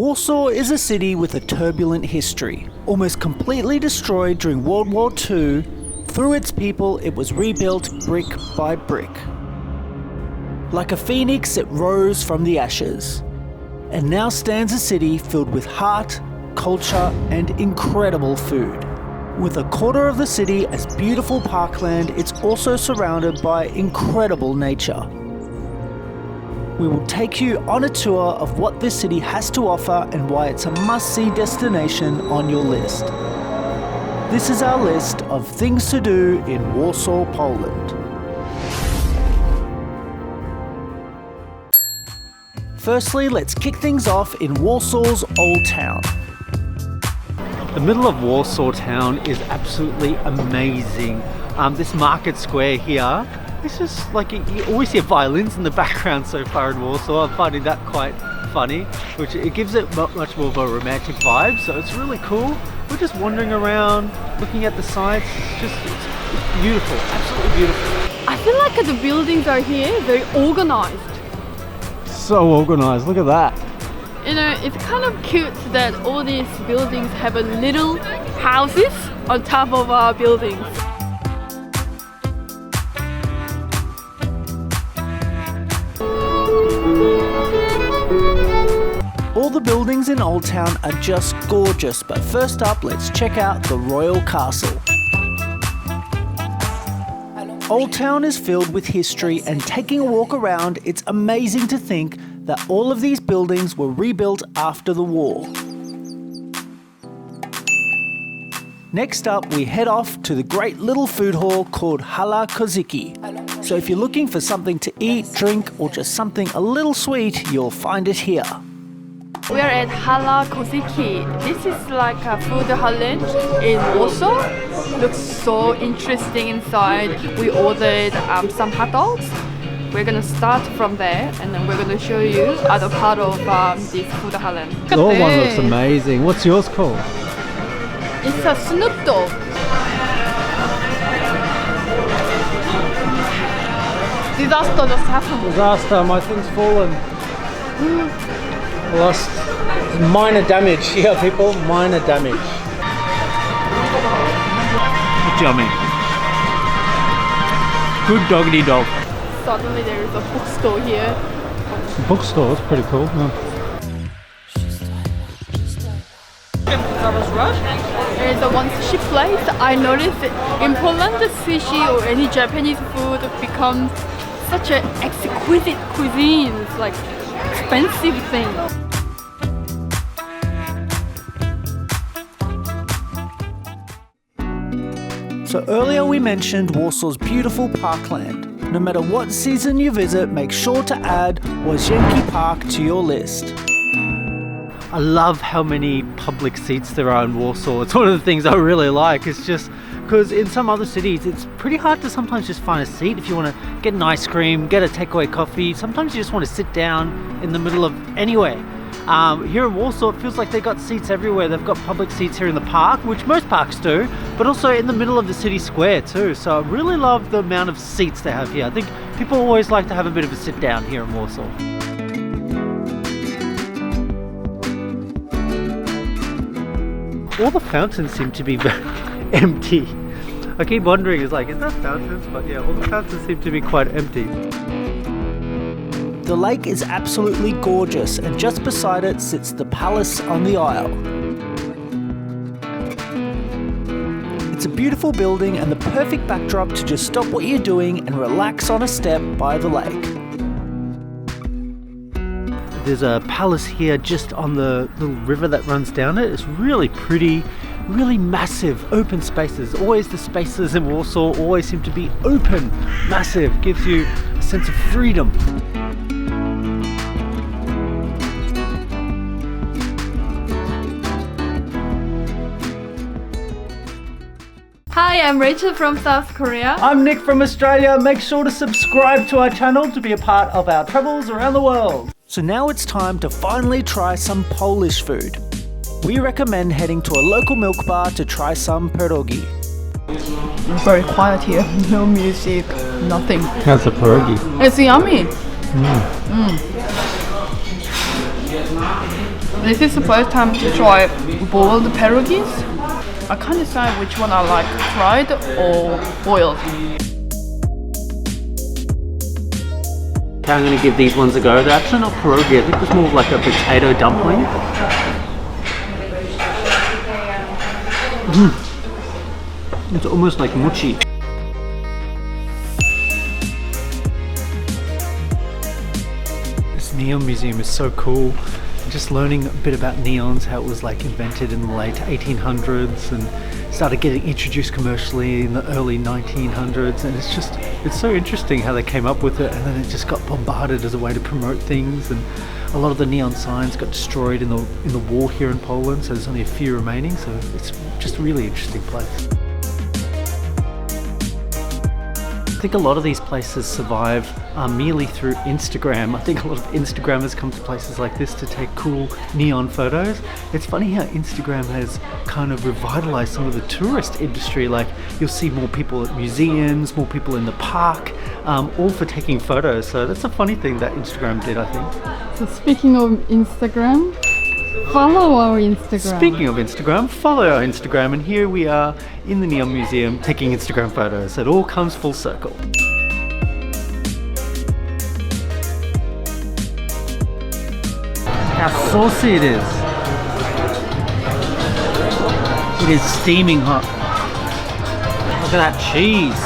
Warsaw is a city with a turbulent history. Almost completely destroyed during World War II, through its people it was rebuilt brick by brick. Like a phoenix, it rose from the ashes, and now stands a city filled with heart, culture, and incredible food. With a quarter of the city as beautiful parkland, it's also surrounded by incredible nature. We will take you on a tour of what this city has to offer and why it's a must-see destination on your list. This is our list of things to do in Warsaw, Poland. Firstly, let's kick things off in Warsaw's Old Town. The middle of Warsaw town is absolutely amazing. This market square here, it's just like you always hear violins in the background so far in Warsaw. I'm finding that quite funny, which it gives it much more of a romantic vibe, so it's really cool. We're just wandering around, looking at the sights. It's beautiful, absolutely beautiful. I feel like the buildings are here very organized. So organized, look at that. You know, it's kind of cute that all these buildings have a little houses on top of our buildings. All the buildings in Old Town are just gorgeous, but first up, let's check out the Royal Castle. Old Town is filled with history, and taking a walk around, it's amazing to think that all of these buildings were rebuilt after the war. Next up, we head off to the great little food hall called Hala Koziki. So if you're looking for something to eat, drink, or just something a little sweet, you'll find it here. We are at Hala Koziki. This is like a food hall in Warsaw. Looks so interesting inside. We ordered some hot dogs. We're gonna start from there, and then we're gonna show you other part of this food hall. Your one looks amazing. What's yours called? It's a Snoop Dogg. Disaster just happened. Disaster, my thing's fallen. Lost minor damage here, people. Minor damage. It's yummy. Good doggity dog. Suddenly there is a bookstore here. The bookstore is pretty cool. Yeah. There is one sushi place. I noticed in Poland, the sushi or any Japanese food becomes such an exquisite cuisine. It's like expensive thing. So earlier we mentioned Warsaw's beautiful parkland. No matter what season you visit, make sure to add Łazienki Park to your list. I love how many public seats there are in Warsaw. It's one of the things I really like. It's just because in some other cities, it's pretty hard to sometimes just find a seat. If you want to get an ice cream, get a takeaway coffee, sometimes you just want to sit down in the middle of anywhere. Here in Warsaw, it feels like they've got seats everywhere. They've got public seats here in the park, which most parks do, but also in the middle of the city square too. So I really love the amount of seats they have here. I think people always like to have a bit of a sit down here in Warsaw. All the fountains seem to be very empty. I keep wondering, is that fountains? But yeah, all the fountains seem to be quite empty. The lake is absolutely gorgeous, and just beside it sits the palace on the Isle. It's a beautiful building and the perfect backdrop to just stop what you're doing and relax on a step by the lake. There's a palace here just on the little river that runs down it. It's really pretty, really massive, open spaces. Always the spaces in Warsaw always seem to be open, massive, gives you a sense of freedom. Hi, I'm Rachel from South Korea. I'm Nick from Australia. Make sure to subscribe to our channel to be a part of our travels around the world. So now it's time to finally try some Polish food. We recommend heading to a local milk bar to try some pierogi. Very quiet here. No music, nothing. That's a pierogi. It's yummy. This is the first time to try boiled pierogis. I can't decide which one I like, fried or boiled. Okay, I'm going to give these ones a go. They're actually not pierogi, I think it's more like a potato dumpling. It's almost like mochi. This neon museum is so cool. Just learning a bit about neons, how it was like invented in the late 1800s and started getting introduced commercially in the early 1900s, and it's so interesting how they came up with it, and then it just got bombarded as a way to promote things, and a lot of the neon signs got destroyed in the war here in Poland, so there's only a few remaining, so it's just a really interesting place. I think a lot of these places survive merely through Instagram. I think a lot of Instagrammers come to places like this to take cool neon photos. It's funny how Instagram has kind of revitalized some of the tourist industry. Like you'll see more people at museums, more people in the park, all for taking photos. So that's a funny thing that Instagram did, I think. So speaking of Instagram, follow our Instagram. Speaking of Instagram, follow our Instagram, and here we are in the Neon Museum taking Instagram photos. It all comes full circle. How saucy it is. It is steaming hot. Look at that cheese.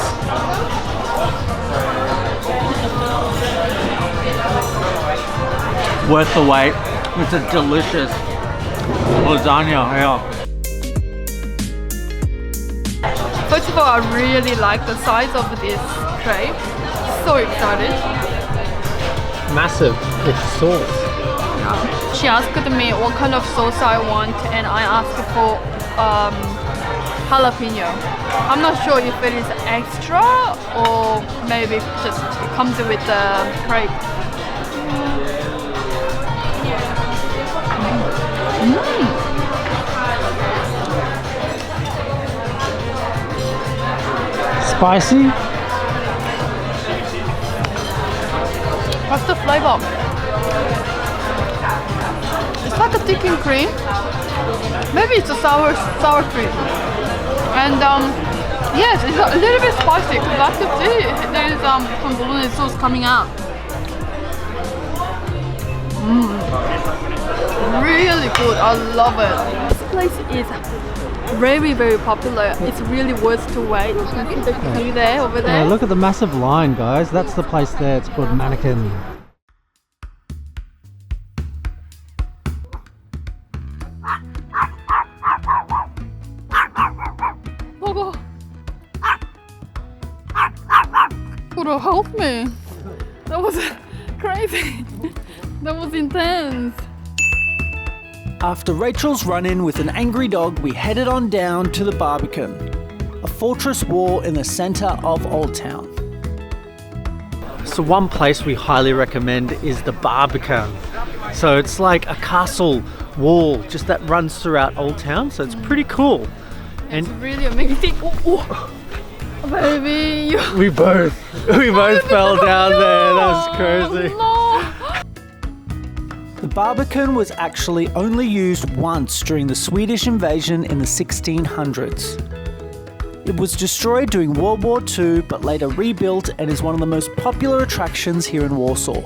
Worth the wait. It's a delicious lasagna, yeah. First of all, I really like the size of this tray. So excited. Massive with sauce. She asked me what kind of sauce I want, and I asked for jalapeno. I'm not sure if it is extra or maybe just it comes with the tray. Spicy? What's the flavor? It's like a thickened cream. Maybe it's a sour cream. And yes, it's a little bit spicy because I could see there's some bolognese sauce coming out. Really good. I love it. This place is very, very popular. It's really worth to wait. You can see the queue there, over there. Yeah, look at the massive line, guys. That's the place there. It's called Mannequin. Puro, help me. That was crazy. That was intense. After Rachel's run-in with an angry dog, we headed on down to the Barbican, a fortress wall in the centre of Old Town. So one place we highly recommend is the Barbican. So it's like a castle wall just that runs throughout Old Town, so it's pretty cool. And it's really amazing. Oh, baby. We both fell down there. That was crazy. No. The Barbican was actually only used once during the Swedish invasion in the 1600s. It was destroyed during World War II but later rebuilt and is one of the most popular attractions here in Warsaw.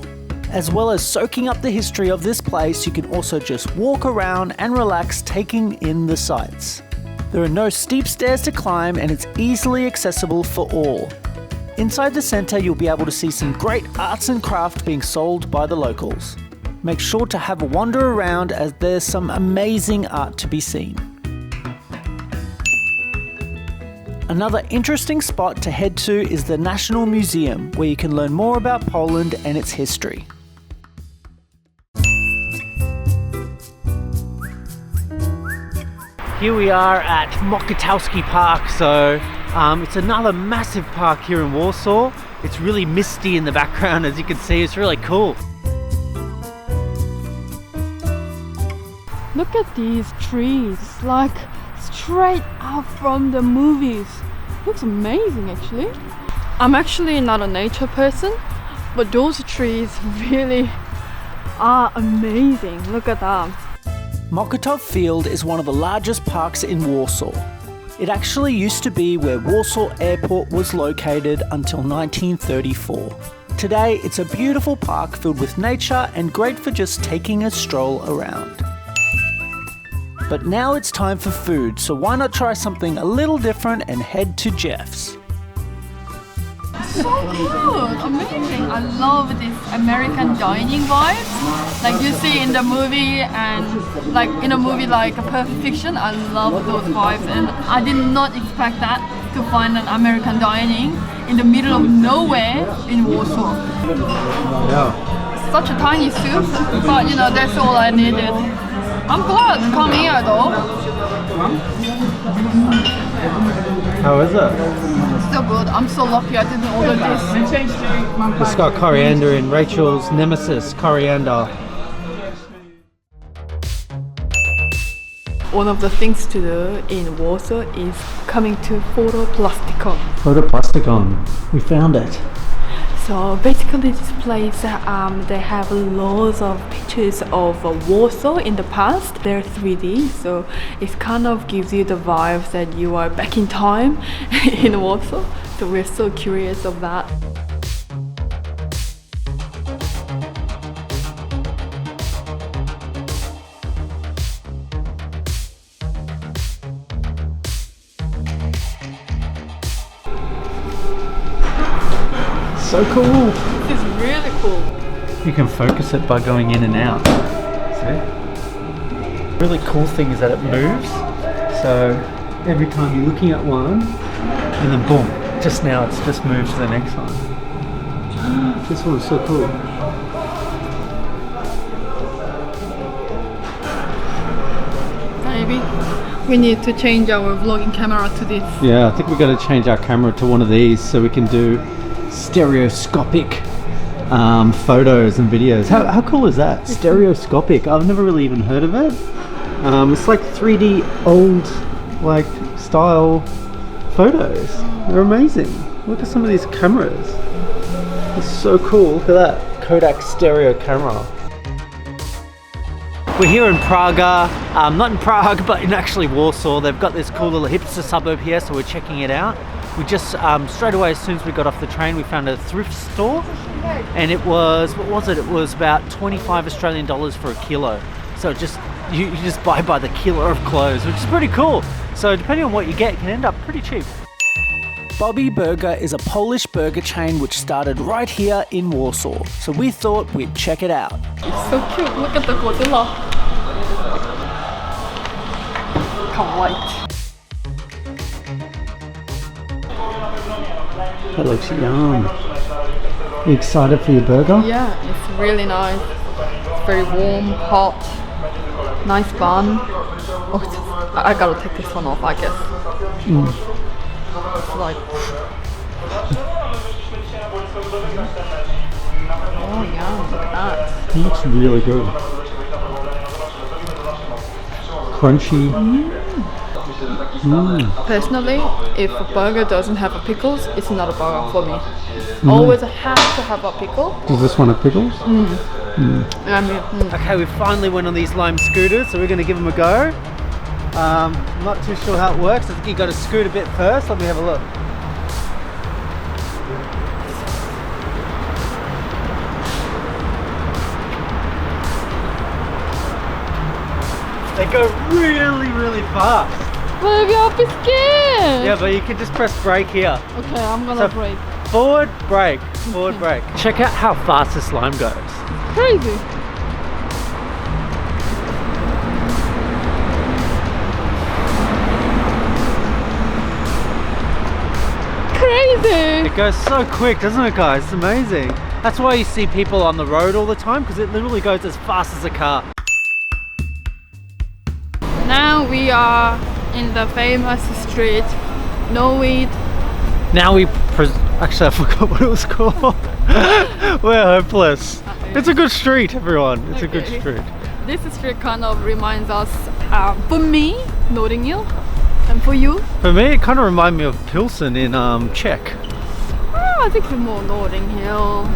As well as soaking up the history of this place, you can also just walk around and relax taking in the sights. There are no steep stairs to climb and it's easily accessible for all. Inside the centre you'll be able to see some great arts and craft being sold by the locals. Make sure to have a wander around as there's some amazing art to be seen. Another interesting spot to head to is the National Museum, where you can learn more about Poland and its history. Here we are at Mokotowski Park, so it's another massive park here in Warsaw. It's really misty in the background, as you can see. It's really cool. Look at these trees, like straight out from the movies. Looks amazing actually. I'm actually not a nature person, but those trees really are amazing. Look at that. Mokotów Field is one of the largest parks in Warsaw. It actually used to be where Warsaw Airport was located until 1934. Today, it's a beautiful park filled with nature and great for just taking a stroll around. But now it's time for food, so why not try something a little different and head to Jeff's. So good, amazing. I love this American dining vibes. Like you see in the movie and like in a movie like a Perfect Fiction, I love those vibes and I did not expect that to find an American dining in the middle of nowhere in Warsaw. Yeah. Such a tiny soup, but you know, that's all I needed. I'm glad to come here though. How is it? So good. I'm so lucky I didn't order this. It's got coriander in, Rachel's nemesis, coriander. One of the things to do in Warsaw is coming to Photoplasticon. Photoplasticon. We found it. So basically this place, they have loads of pictures of Warsaw in the past. They're 3D, so it kind of gives you the vibe that you are back in time in Warsaw. So we're so curious of that. So cool. This is really cool. You can focus it by going in and out. See? Really cool thing is that it moves. So every time you're looking at one, and then boom, just now it's just moved to the next one. This one is so cool. Maybe we need to change our vlogging camera to this. Yeah, I think we've got to change our camera to one of these so we can do stereoscopic photos and videos. How cool is that? Stereoscopic. I've never really even heard of it. It's like 3D old like style photos. They're amazing. Look at some of these cameras. It's so cool. Look at that Kodak stereo camera. We're here in Praga, not in Prague, but in actually Warsaw. They've got this cool little hipster suburb here, so we're checking it out. We just, straight away, as soon as we got off the train, we found a thrift store. And it was, what was it? It was about 25 Australian dollars for a kilo. So just, you just buy by the kilo of clothes, which is pretty cool. So depending on what you get, it can end up pretty cheap. Bobby Burger is a Polish burger chain which started right here in Warsaw. So we thought we'd check it out. It's so cute. Look at the Godzilla. Kawaii. That looks yum. You excited for your burger? Yeah, it's really nice. It's very warm, hot, nice bun. Oh, I gotta take this one off, I guess. It's like, oh yeah, look at that. It looks really good. Crunchy. Personally, if a burger doesn't have a pickles, it's not a burger for me. Always have to have a pickle. Does this one have pickles? I mean, Okay, we finally went on these lime scooters, so we're going to give them a go. I'm not too sure how it works. I think you got to scoot a bit first. Let me have a look. They go really, really fast. Baby, I'll be scared. Yeah, but you can just press brake here. Okay, I'm gonna brake. Forward, brake, forward, brake. Check out how fast this lime goes. Crazy. Crazy. It goes so quick, doesn't it, guys? It's amazing. That's why you see people on the road all the time, because it literally goes as fast as a car. Now we are in the famous street, Nowy. Now actually I forgot what it was called. We're hopeless. It's a good street, everyone. It's a good street. This street kind of reminds us, for me, Notting Hill, and for you? For me, it kind of reminds me of Pilsen in Czech. I think it's more Notting Hill.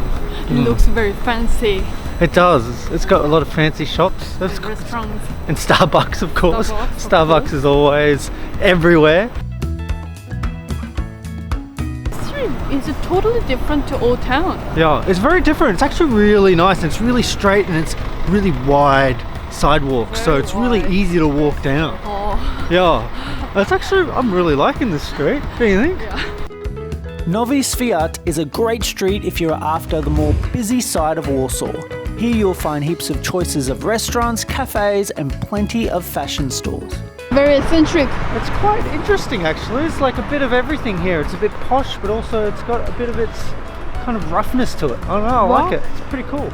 It looks very fancy. It does. It's got a lot of fancy shops. Restaurants. And Starbucks, of course. Starbucks, Is always everywhere. It's totally different to Old Town. Yeah, it's very different. It's actually really nice. And it's really straight and it's really wide sidewalks, so it's really easy to walk down. Oh. Yeah, it's actually, I'm really liking this street. What do you think? Yeah. Nowy Swiat is a great street if you're after the more busy side of Warsaw. Here you'll find heaps of choices of restaurants, cafes, and plenty of fashion stores. Very eccentric. It's quite interesting actually. It's like a bit of everything here. It's a bit posh, but also it's got a bit of its kind of roughness to it. I don't know, I like it. It's pretty cool.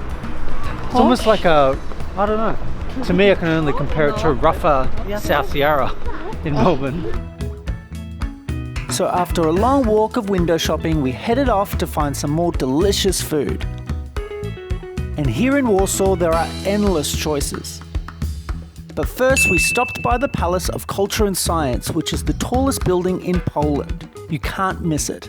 It's almost like a, I don't know. To me, I can only compare it to a rougher South Yarra in Melbourne. So after a long walk of window shopping, we headed off to find some more delicious food. And here in Warsaw, there are endless choices. But first, we stopped by the Palace of Culture and Science, which is the tallest building in Poland. You can't miss it.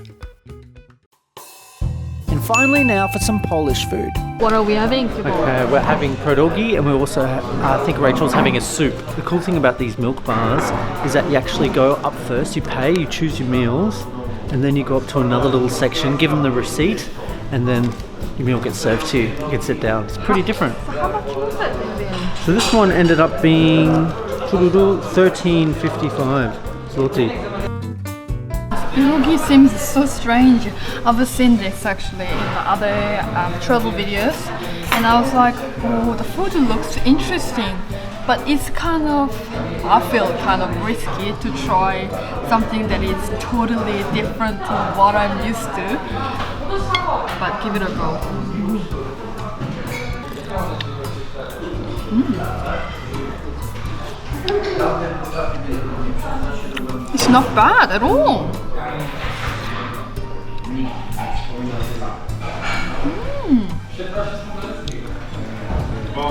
And finally now for some Polish food. What are we having? Okay, we're having pierogi and we also, I think Rachel's having a soup. The cool thing about these milk bars is that you actually go up first, you pay, you choose your meals, and then you go up to another little section, give them the receipt, and then your meal gets served to you. You can sit down. It's pretty different. So how much was it? So this one ended up being 13.55 zloty. Pierogi seems so strange. I've seen this actually in other travel videos, and I was like, oh, the food looks interesting, but it's kind of, I feel kind of risky to try something that is totally different to what I'm used to. But give it a go. It's not bad at all.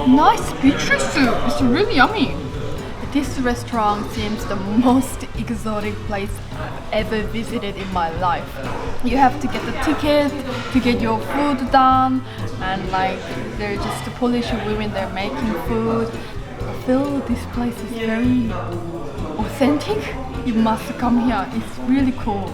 Nice beetroot soup. It's really yummy. This restaurant seems the most exotic place I've ever visited in my life. You have to get the ticket to get your food done, and like they're just the Polish women, they're making food. I feel this place is very authentic. You must come here. It's really cool.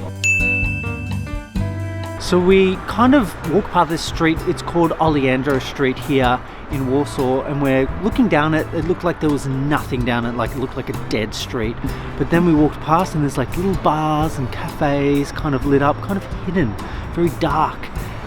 So we kind of walk past this street. It's called Oleandro Street here in Warsaw, and we're looking down it. It looked like there was nothing down it, like it looked like a dead street. But then we walked past and there's like little bars and cafes kind of lit up, kind of hidden, very dark.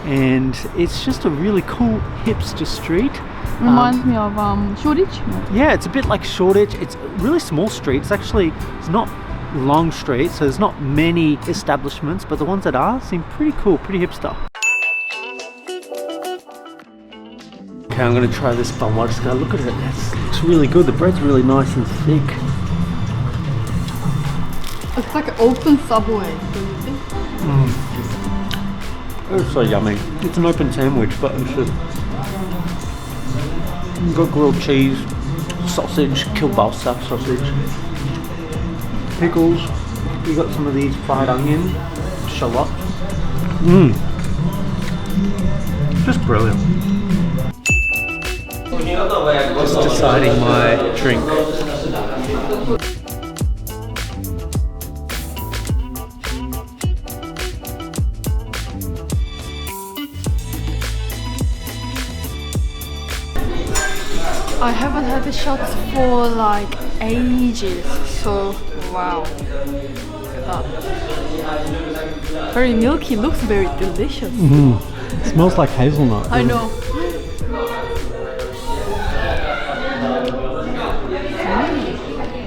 And it's just a really cool hipster street. Reminds me of Shoreditch. Yeah, it's a bit like Shoreditch. It's a really small street. It's not long street, so there's not many establishments, but the ones that are seem pretty cool, pretty hipster. Okay, I'm gonna try this bun. Just go look at it. It looks really good. The bread's really nice and thick. It's like an open Subway, don't you think? It's so yummy. It's an open sandwich, but it's just you've got grilled cheese, sausage, kielbasa sausage, pickles. You got some of these fried onion, shallot. Just brilliant. Just deciding my drink. I haven't had the shots for like ages, so wow. Very milky, looks very delicious. It smells like hazelnut. I know.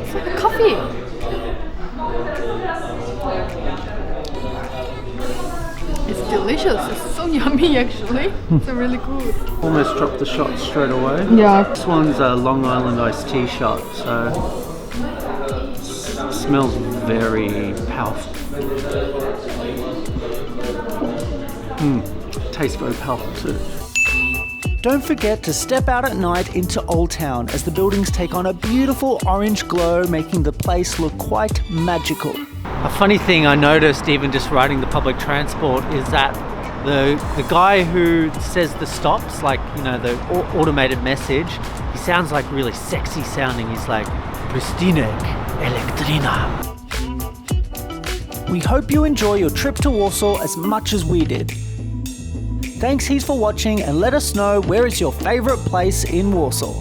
It's like a coffee. It's delicious. It's so yummy actually. It's really good. Almost dropped the shot straight away. Yeah. This one's a Long Island iced tea shot, so it smells very powerful. Tastes very powerful too. Don't forget to step out at night into Old Town as the buildings take on a beautiful orange glow, making the place look quite magical. A funny thing I noticed even just riding the public transport is that The guy who says the stops, like, you know, the automated message, he sounds like really sexy sounding. He's like, Pristinek Elektrina. We hope you enjoy your trip to Warsaw as much as we did. Thanks heaps for watching, and let us know where is your favourite place in Warsaw.